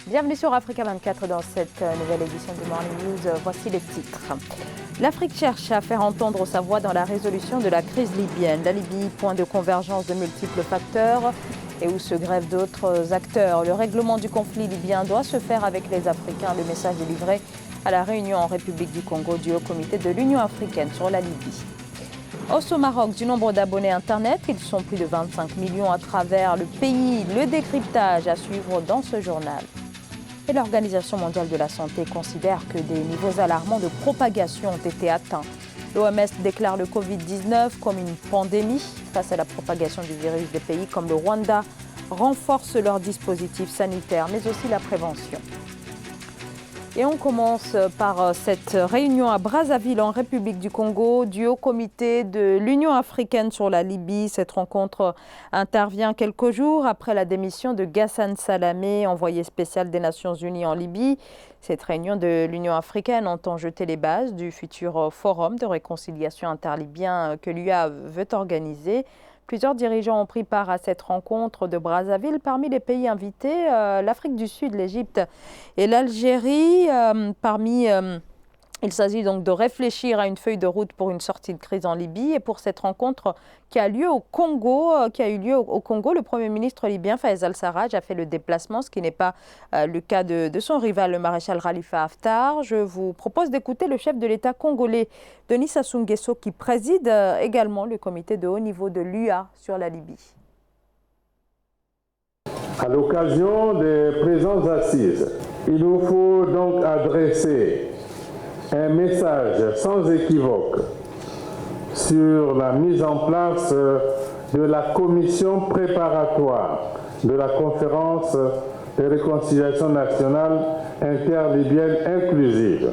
Bienvenue sur Africa 24 dans cette nouvelle édition du Morning News. Voici les titres. L'Afrique cherche à faire entendre sa voix dans la résolution de la crise libyenne. La Libye, point de convergence de multiples facteurs et où se grèvent d'autres acteurs. Le règlement du conflit libyen doit se faire avec les Africains. Le message est livré à la réunion en République du Congo du Haut Comité de l'Union africaine sur la Libye. Hausse au Maroc du nombre d'abonnés Internet. Ils sont plus de 25 millions à travers le pays. Le décryptage à suivre dans ce journal. Et l'Organisation mondiale de la santé considère que des niveaux alarmants de propagation ont été atteints. L'OMS déclare le Covid-19 comme une pandémie. Face à la propagation du virus, des pays comme le Rwanda renforcent leurs dispositifs sanitaires, mais aussi la prévention. Et on commence par cette réunion à Brazzaville, en République du Congo, du Haut Comité de l'Union africaine sur la Libye. Cette rencontre intervient quelques jours après la démission de Ghassan Salamé, envoyé spécial des Nations Unies en Libye. Cette réunion de l'Union africaine entend jeter les bases du futur forum de réconciliation interlibyen que l'UA veut organiser. Plusieurs dirigeants ont pris part à cette rencontre de Brazzaville. Parmi les pays invités, l'Afrique du Sud, l'Égypte et l'Algérie. Il s'agit donc de réfléchir à une feuille de route pour une sortie de crise en Libye. Et pour cette rencontre qui a eu lieu au Congo, le Premier ministre libyen Fayez al-Sarraj a fait le déplacement, ce qui n'est pas le cas de son rival, le maréchal Khalifa Haftar. Je vous propose d'écouter le chef de l'État congolais, Denis Sassou Nguesso, qui préside également le comité de haut niveau de l'UA sur la Libye. À l'occasion des présentes assises, il nous faut donc adresser un message sans équivoque sur la mise en place de la commission préparatoire de la conférence de réconciliation nationale interlibyenne inclusive.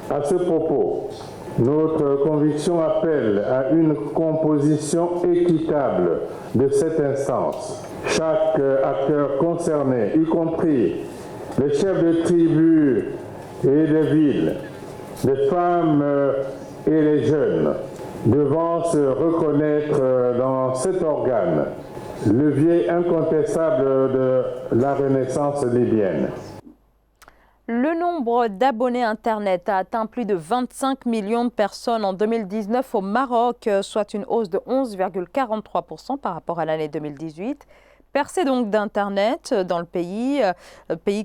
À ce propos, notre conviction appelle à une composition équitable de cette instance. Chaque acteur concerné, y compris les chefs de tribus et des villes, les femmes et les jeunes, devant se reconnaître dans cet organe, levier incontestable de la renaissance libyenne. Le nombre d'abonnés Internet a atteint plus de 25 millions de personnes en 2019 au Maroc, soit une hausse de 11,43% par rapport à l'année 2018. Percée donc d'Internet dans le pays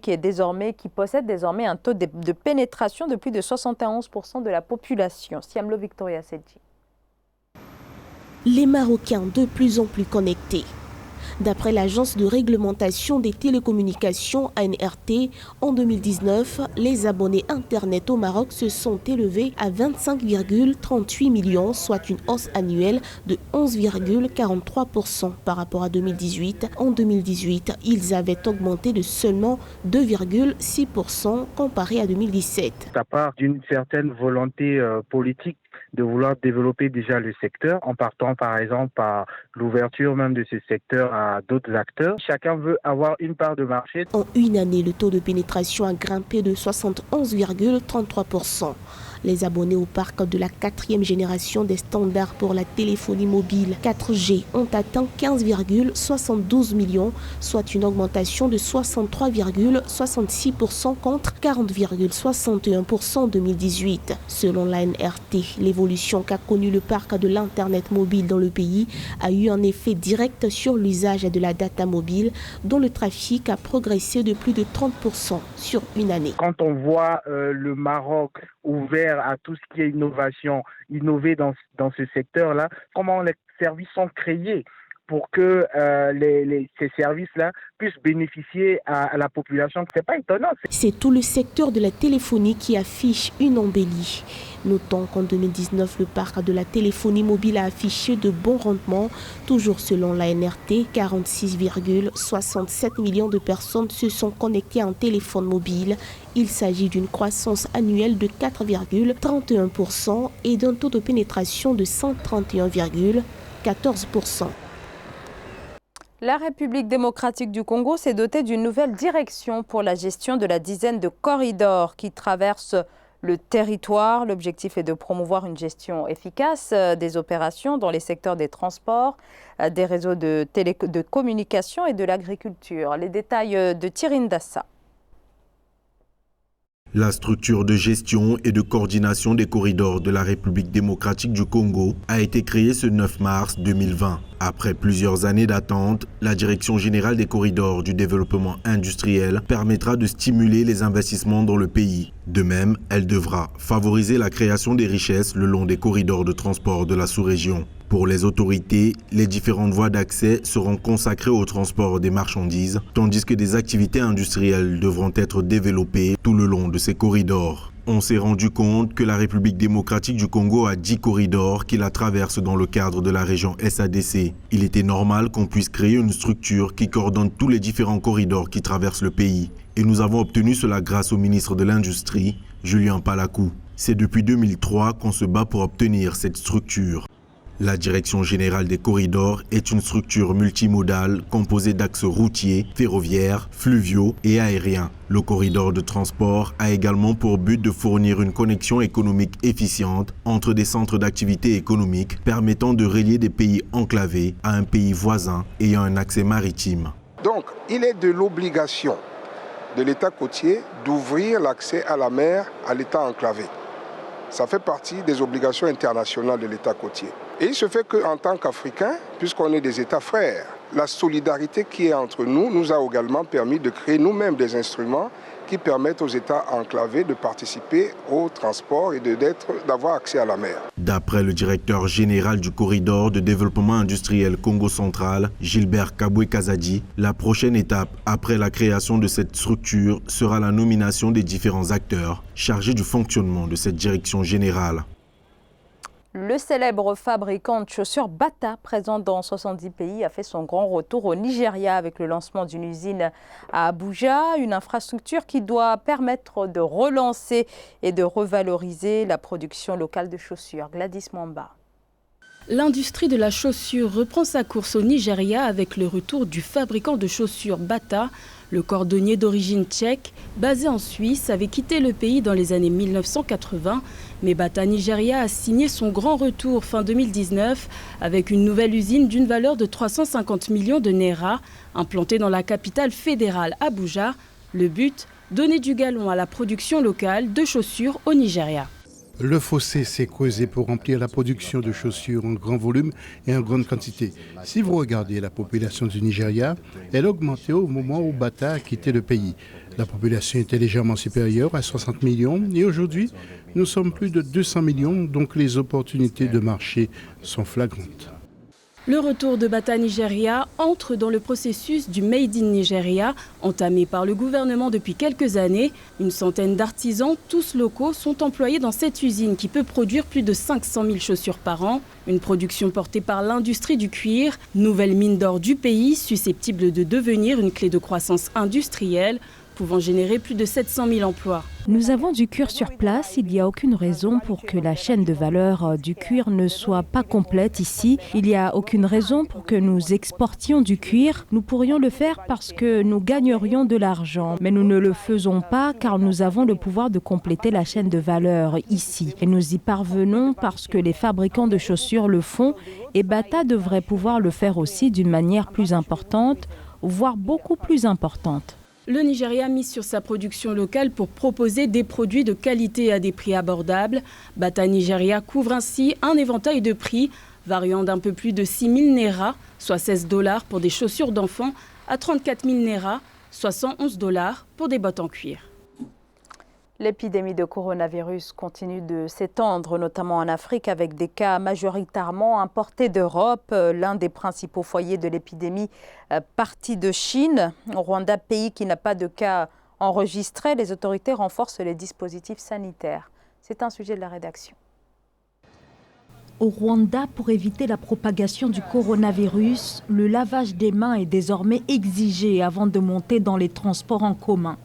qui possède désormais un taux de pénétration de plus de 71% de la population. Siamlo Victoria Sedji. Les Marocains de plus en plus connectés. D'après l'agence de réglementation des télécommunications ANRT, en 2019, les abonnés Internet au Maroc se sont élevés à 25,38 millions, soit une hausse annuelle de 11,43% par rapport à 2018. En 2018, ils avaient augmenté de seulement 2,6% comparé à 2017. Ça part d'une certaine volonté politique de vouloir développer déjà le secteur en partant par exemple par l'ouverture même de ce secteur à d'autres acteurs. Chacun veut avoir une part de marché. En une année, le taux de pénétration a grimpé de 71,33%. Les abonnés au parc de la 4e génération des standards pour la téléphonie mobile 4G ont atteint 15,72 millions, soit une augmentation de 63,66% contre 40,61% en 2018. Selon l'ANRT, l'évolution qu'a connue le parc de l'Internet mobile dans le pays a eu un effet direct sur l'usage de la data mobile, dont le trafic a progressé de plus de 30% sur une année. Quand on voit le Maroc ouvert à tout ce qui est innovation, innover dans ce secteur-là, comment les services sont créés pour que ces services-là puissent bénéficier à la population. C'est pas étonnant. C'est tout le secteur de la téléphonie qui affiche une embellie. Notons qu'en 2019, le parc de la téléphonie mobile a affiché de bons rendements. Toujours selon l'ANRT, 46,67 millions de personnes se sont connectées à un téléphone mobile. Il s'agit d'une croissance annuelle de 4,31% et d'un taux de pénétration de 131,14%. La République démocratique du Congo s'est dotée d'une nouvelle direction pour la gestion de la dizaine de corridors qui traversent le territoire. L'objectif est de promouvoir une gestion efficace des opérations dans les secteurs des transports, des réseaux de communication et de l'agriculture. Les détails de Thierry Ndassa. La structure de gestion et de coordination des corridors de la République démocratique du Congo a été créée ce 9 mars 2020. Après plusieurs années d'attente, la Direction générale des corridors du développement industriel permettra de stimuler les investissements dans le pays. De même, elle devra favoriser la création des richesses le long des corridors de transport de la sous-région. Pour les autorités, les différentes voies d'accès seront consacrées au transport des marchandises, tandis que des activités industrielles devront être développées tout le long de ces corridors. On s'est rendu compte que la République démocratique du Congo a 10 corridors qui la traversent dans le cadre de la région SADC. Il était normal qu'on puisse créer une structure qui coordonne tous les différents corridors qui traversent le pays. Et nous avons obtenu cela grâce au ministre de l'Industrie, Julien Palakou. C'est depuis 2003 qu'on se bat pour obtenir cette structure. La Direction générale des corridors est une structure multimodale composée d'axes routiers, ferroviaires, fluviaux et aériens. Le corridor de transport a également pour but de fournir une connexion économique efficiente entre des centres d'activité économique permettant de relier des pays enclavés à un pays voisin ayant un accès maritime. Donc, il est de l'obligation de l'État côtier d'ouvrir l'accès à la mer à l'État enclavé. Ça fait partie des obligations internationales de l'État côtier. Et il se fait qu'en tant qu'Africains, puisqu'on est des États frères, la solidarité qui est entre nous nous a également permis de créer nous-mêmes des instruments qui permettent aux États enclavés de participer au transport et d'avoir accès à la mer. D'après le directeur général du corridor de développement industriel Congo central, Gilbert Kabwe-Kazadi, la prochaine étape après la création de cette structure sera la nomination des différents acteurs chargés du fonctionnement de cette direction générale. Le célèbre fabricant de chaussures Bata, présent dans 70 pays, a fait son grand retour au Nigeria avec le lancement d'une usine à Abuja, une infrastructure qui doit permettre de relancer et de revaloriser la production locale de chaussures. Gladys Mwamba. L'industrie de la chaussure reprend sa course au Nigeria avec le retour du fabricant de chaussures Bata. Le cordonnier d'origine tchèque, basé en Suisse, avait quitté le pays dans les années 1980. Mais Bata Nigeria a signé son grand retour fin 2019 avec une nouvelle usine d'une valeur de 350 millions de naira, implantée dans la capitale fédérale Abuja. Le but, donner du galon à la production locale de chaussures au Nigeria. Le fossé s'est creusé pour remplir la production de chaussures en grand volume et en grande quantité. Si vous regardez la population du Nigeria, elle a augmenté au moment où Bata a quitté le pays. La population était légèrement supérieure à 60 millions et aujourd'hui, nous sommes plus de 200 millions, donc les opportunités de marché sont flagrantes. Le retour de Bata Nigeria entre dans le processus du Made in Nigeria, entamé par le gouvernement depuis quelques années. Une centaine d'artisans, tous locaux, sont employés dans cette usine qui peut produire plus de 500 000 chaussures par an. Une production portée par l'industrie du cuir, nouvelle mine d'or du pays, susceptible de devenir une clé de croissance industrielle, pouvant générer plus de 700 000 emplois. Nous avons du cuir sur place. Il n'y a aucune raison pour que la chaîne de valeur du cuir ne soit pas complète ici. Il n'y a aucune raison pour que nous exportions du cuir. Nous pourrions le faire parce que nous gagnerions de l'argent. Mais nous ne le faisons pas car nous avons le pouvoir de compléter la chaîne de valeur ici. Et nous y parvenons parce que les fabricants de chaussures le font. Et Bata devrait pouvoir le faire aussi d'une manière plus importante, voire beaucoup plus importante. Le Nigeria mise sur sa production locale pour proposer des produits de qualité à des prix abordables. Bata Nigeria couvre ainsi un éventail de prix variant d'un peu plus de 6 000 naira, soit $16 pour des chaussures d'enfants, à 34 000 naira, soit $111 pour des bottes en cuir. L'épidémie de coronavirus continue de s'étendre, notamment en Afrique, avec des cas majoritairement importés d'Europe. L'un des principaux foyers de l'épidémie parti de Chine. Au Rwanda, pays qui n'a pas de cas enregistrés, les autorités renforcent les dispositifs sanitaires. C'est un sujet de la rédaction. Au Rwanda, pour éviter la propagation du coronavirus, le lavage des mains est désormais exigé avant de monter dans les transports en commun.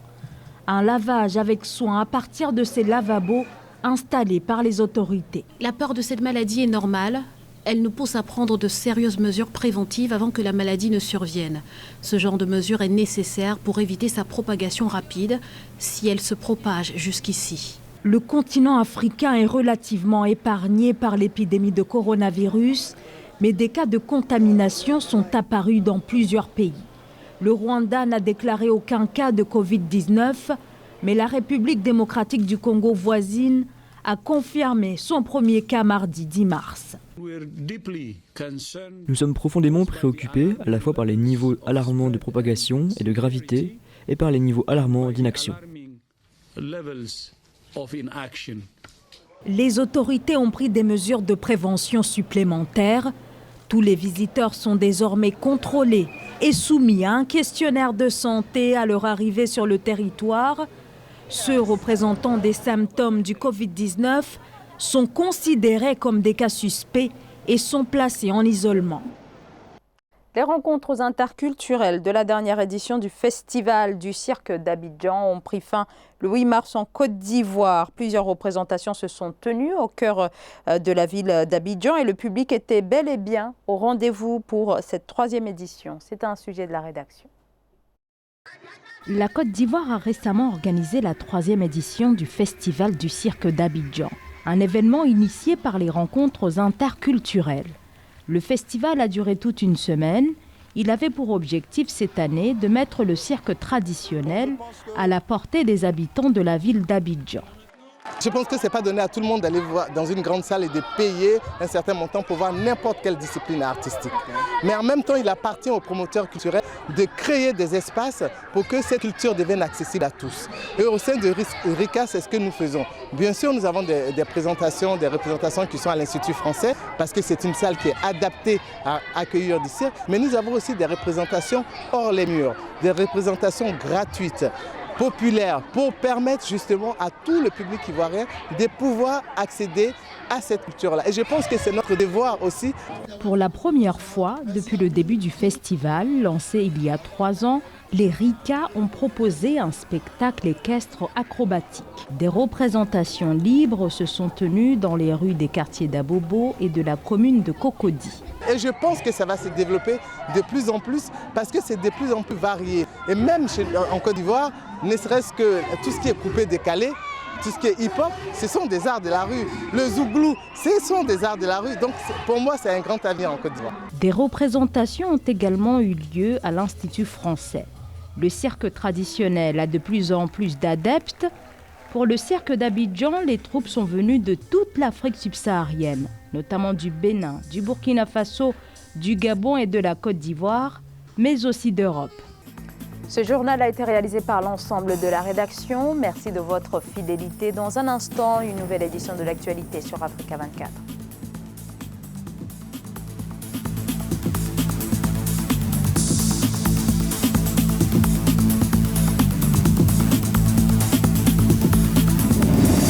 Un lavage avec soin à partir de ces lavabos installés par les autorités. La peur de cette maladie est normale. Elle nous pousse à prendre de sérieuses mesures préventives avant que la maladie ne survienne. Ce genre de mesure est nécessaire pour éviter sa propagation rapide si elle se propage jusqu'ici. Le continent africain est relativement épargné par l'épidémie de coronavirus, mais des cas de contamination sont apparus dans plusieurs pays. Le Rwanda n'a déclaré aucun cas de Covid-19. Mais la République démocratique du Congo voisine a confirmé son premier cas mardi 10 mars. Nous sommes profondément préoccupés à la fois par les niveaux alarmants de propagation et de gravité et par les niveaux alarmants d'inaction. Les autorités ont pris des mesures de prévention supplémentaires. Tous les visiteurs sont désormais contrôlés et soumis à un questionnaire de santé à leur arrivée sur le territoire. Ceux représentant des symptômes du Covid-19 sont considérés comme des cas suspects et sont placés en isolement. Les rencontres interculturelles de la dernière édition du Festival du cirque d'Abidjan ont pris fin le 8 mars en Côte d'Ivoire. Plusieurs représentations se sont tenues au cœur de la ville d'Abidjan et le public était bel et bien au rendez-vous pour cette 3e édition. C'est un sujet de la rédaction. La Côte d'Ivoire a récemment organisé la 3e édition du Festival du cirque d'Abidjan, un événement initié par les rencontres interculturelles. Le festival a duré toute une semaine. Il avait pour objectif cette année de mettre le cirque traditionnel à la portée des habitants de la ville d'Abidjan. Je pense que ce n'est pas donné à tout le monde d'aller voir dans une grande salle et de payer un certain montant pour voir n'importe quelle discipline artistique. Mais en même temps, il appartient aux promoteurs culturels de créer des espaces pour que cette culture devienne accessible à tous. Et au sein de RICA, c'est ce que nous faisons. Bien sûr, nous avons des représentations qui sont à l'Institut français, parce que c'est une salle qui est adaptée à accueillir du cirque. Mais nous avons aussi des représentations hors les murs, des représentations gratuites, populaire, pour permettre justement à tout le public ivoirien de pouvoir accéder à cette culture-là. Et je pense que c'est notre devoir aussi. Pour la première fois depuis le début du festival, lancé il y a 3 ans, les RICA ont proposé un spectacle équestre acrobatique. Des représentations libres se sont tenues dans les rues des quartiers d'Abobo et de la commune de Cocody. Et je pense que ça va se développer de plus en plus parce que c'est de plus en plus varié. Et même en Côte d'Ivoire, ne serait-ce que tout ce qui est coupé-décalé, tout ce qui est hip-hop, ce sont des arts de la rue. Le zouglou, ce sont des arts de la rue. Donc pour moi, c'est un grand avenir en Côte d'Ivoire. Des représentations ont également eu lieu à l'Institut français. Le cirque traditionnel a de plus en plus d'adeptes. Pour le cirque d'Abidjan, les troupes sont venues de toute l'Afrique subsaharienne, notamment du Bénin, du Burkina Faso, du Gabon et de la Côte d'Ivoire, mais aussi d'Europe. Ce journal a été réalisé par l'ensemble de la rédaction. Merci de votre fidélité. Dans un instant, une nouvelle édition de l'actualité sur Africa 24.